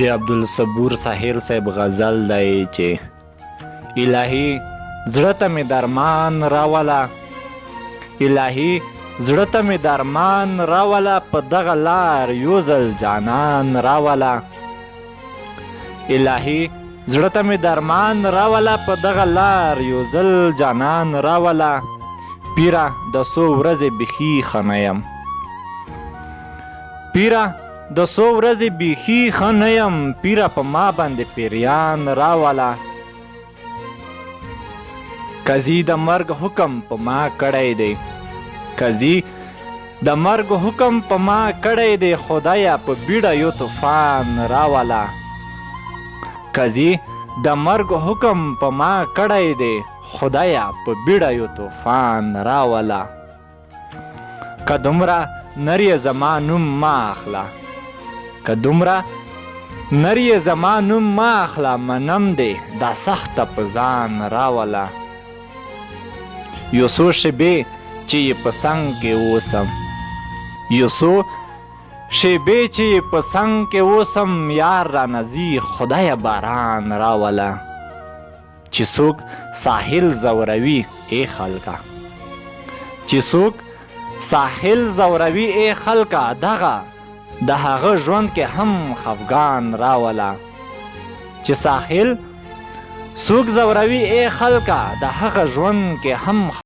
د عبدالصبور ساحل صاحب غزل دی چې الهي زړه ته مې درمان راوله، الهي زړه ته مې درمان راوله، په دغه لار یو ځل جانان راوله، الهي زړه ته مې درمان راوله، په دغه لار یو ځل جانان راوله. پیره د څو ورځې بیخي ښه نه یم، پیره د څو ورځې بیخي ښه نه یم، پیره په ما باندې پیریان راوله. قاضي د مرګ حکم په ما کړی دی، قاضي د مرګ حکم په ما کړی دی، خدایه په بیړه یو طوفان راوله. قاضي د مرګ حکم په ما کړی دی، خدایه په بیړه یو طوفان راوله. که دومره نر یې زما نوم مه اخله، که دومره نر یې زما نوم مه اخله، منم دی دا سخته په ځان راوله. یو څو شېبې چې یې په څنګ کې اوسم، یو څو شېبې چې یې په څنګ کې اوسم، یار رانه ځي خدایه باران راوله. چې څوک ساحل زوروي ای خلکه، چې څوک ساحل زوروي ای خلکه، دغه د هغه ژوند کې هم خفګان راوله. چې ساحل څوک زوروي ای خلکه، د هغه ژوند کې هم